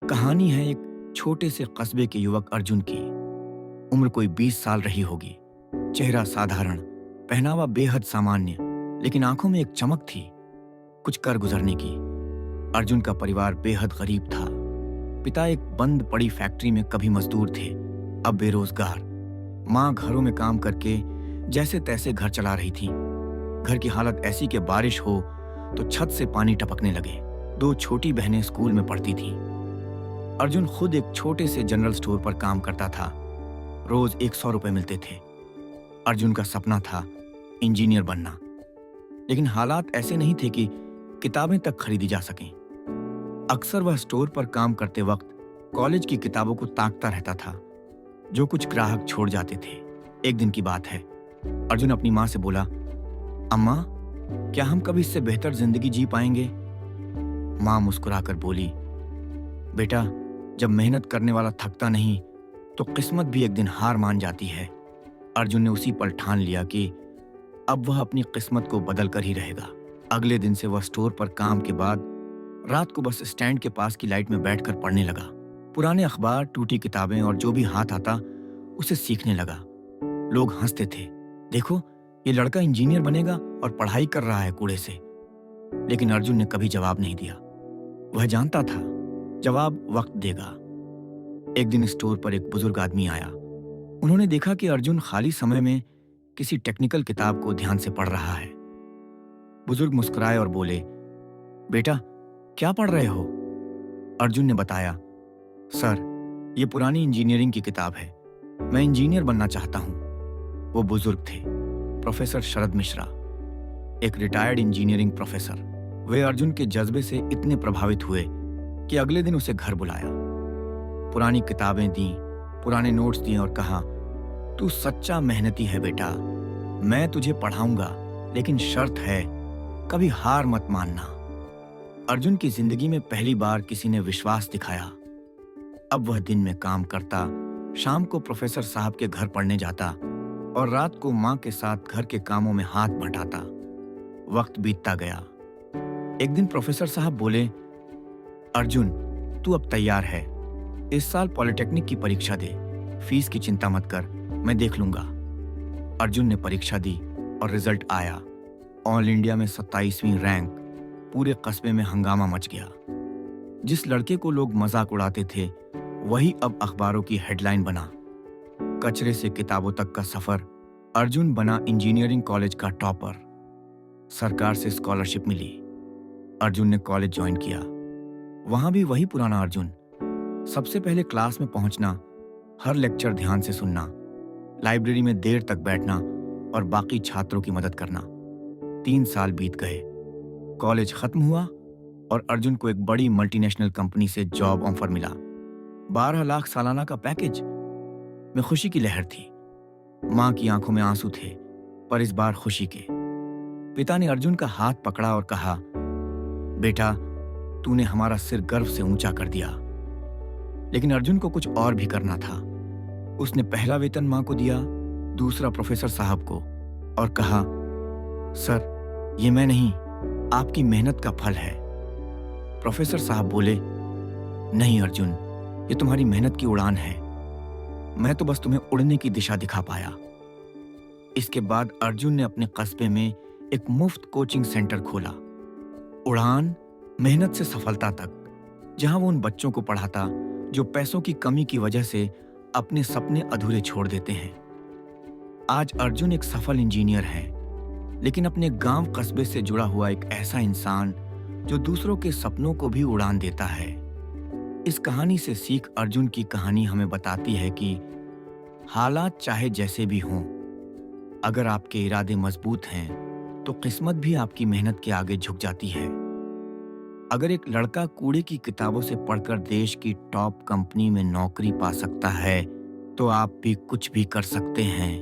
कहानी है एक छोटे से कस्बे के युवक अर्जुन की। उम्र कोई 20 साल रही होगी। चेहरा साधारण, पहनावा बेहद सामान्य, लेकिन आंखों में एक चमक थी, कुछ कर गुजरने की। अर्जुन का परिवार बेहद गरीब था। पिता एक बंद पड़ी फैक्ट्री में कभी मजदूर थे, अब बेरोजगार। माँ घरों में काम करके जैसे तैसे घर चला रही थी। घर की हालत ऐसी कि बारिश हो तो छत से पानी टपकने लगे। 2 छोटी बहनें स्कूल में पढ़ती थीं। अर्जुन खुद एक छोटे से जनरल स्टोर पर काम करता था। रोज 100 रुपए मिलते थे। अर्जुन का सपना था इंजीनियर बनना, लेकिन हालात ऐसे नहीं थे कि किताबें तक खरीदी जा सकें। अक्सर वह स्टोर पर काम करते वक्त कॉलेज की किताबों को ताकता रहता था, जो कुछ ग्राहक छोड़ जाते थे। एक दिन की बात है, अर्जुन अपनी माँ से बोला, अम्मा, क्या हम कभी इससे बेहतर जिंदगी जी पाएंगे? माँ मुस्कुराकर बोली, बेटा, जब मेहनत करने वाला थकता नहीं तो किस्मत भी एक दिन हार मान जाती है। अर्जुन ने उसी पल ठान लिया कि अब वह अपनी किस्मत को बदल कर ही रहेगा। अगले दिन से वह स्टोर पर काम के बाद रात को बस स्टैंड के पास की लाइट में बैठकर पढ़ने लगा। पुराने अखबार, टूटी किताबें और जो भी हाथ आता उसे सीखने लगा। लोग हंसते थे, देखो ये लड़का इंजीनियर बनेगा और पढ़ाई कर रहा है कूड़े से। लेकिन अर्जुन ने कभी जवाब नहीं दिया। वह जानता था जवाब वक्त देगा। एक दिन स्टोर पर एक बुजुर्ग आदमी आया। उन्होंने देखा कि अर्जुन खाली समय में किसी टेक्निकल किताब को ध्यान से पढ़ रहा है। बुजुर्ग मुस्कुराए और बोले, बेटा, क्या पढ़ रहे हो? अर्जुन ने बताया, सर, ये पुरानी इंजीनियरिंग की किताब है। मैं इंजीनियर बनना चाहता हूं। वो बुजुर्ग थे प्रोफेसर शरद मिश्रा, एक रिटायर्ड इंजीनियरिंग प्रोफेसर। वे अर्जुन के जज्बे से इतने प्रभावित हुए कि अगले दिन उसे घर बुलाया। पुरानी किताबें दी, पुराने नोट्स दिए और कहा, तू सच्चा मेहनती है बेटा, मैं तुझे पढ़ाऊंगा, लेकिन शर्त है कभी हार मत मानना। अर्जुन की जिंदगी में पहली बार किसी ने विश्वास दिखाया। अब वह दिन में काम करता, शाम को प्रोफेसर साहब के घर पढ़ने जाता और रात को मां के साथ घर के कामों में हाथ बंटाता। वक्त बीतता गया। एक दिन प्रोफेसर साहब बोले, अर्जुन, तू अब तैयार है। इस साल पॉलिटेक्निक की परीक्षा दे। फीस की चिंता मत कर, मैं देख लूंगा। अर्जुन ने परीक्षा दी और रिजल्ट आया। ऑल इंडिया में 27वीं रैंक। पूरे कस्बे में हंगामा मच गया। जिस लड़के को लोग मजाक उड़ाते थे, वही अब अखबारों की हेडलाइन बना। कचरे से किताबों तक का सफर। अर्जुन बना इंजीनियरिंग कॉलेज का टॉपर। सरकार से स्कॉलरशिप मिली। अर्जुन ने कॉलेज ज्वाइन किया। वहां भी वही पुराना अर्जुन। सबसे पहले क्लास में पहुंचना, हर लेक्चर ध्यान से सुनना, लाइब्रेरी में देर तक बैठना और बाकी छात्रों की मदद करना। 3 साल बीत गए। कॉलेज खत्म हुआ और अर्जुन को एक बड़ी मल्टीनेशनल कंपनी से जॉब ऑफर मिला। 12 लाख सालाना का पैकेज में खुशी की लहर थी। मां की आंखों में आंसू थे, पर इस बार खुशी के। पिता ने अर्जुन का हाथ पकड़ा और कहा, बेटा, तूने हमारा सिर गर्व से ऊंचा कर दिया। लेकिन अर्जुन को कुछ और भी करना था। उसने पहला वेतन मां को दिया, दूसरा प्रोफेसर साहब को, और कहा, सर, ये मैं नहीं, आपकी मेहनत का फल है। प्रोफेसर साहब बोले, नहीं अर्जुन, ये तुम्हारी मेहनत की उड़ान है। मैं तो बस तुम्हें उड़ने की दिशा दिखा पाया। इसके बाद अर्जुन ने अपने कस्बे में एक मुफ्त कोचिंग सेंटर खोला। उड़ान, मेहनत से सफलता तक, जहां वो उन बच्चों को पढ़ाता जो पैसों की कमी की वजह से अपने सपने अधूरे छोड़ देते हैं। आज अर्जुन एक सफल इंजीनियर है, लेकिन अपने गांव कस्बे से जुड़ा हुआ एक ऐसा इंसान जो दूसरों के सपनों को भी उड़ान देता है। इस कहानी से सीख अर्जुन की कहानी हमें बताती है कि हालात चाहे जैसे भी हों, अगर आपके इरादे मजबूत हैं तो किस्मत भी आपकी मेहनत के आगे झुक जाती है। अगर एक लड़का कूड़े की किताबों से पढ़कर देश की टॉप कंपनी में नौकरी पा सकता है, तो आप भी कुछ भी कर सकते हैं।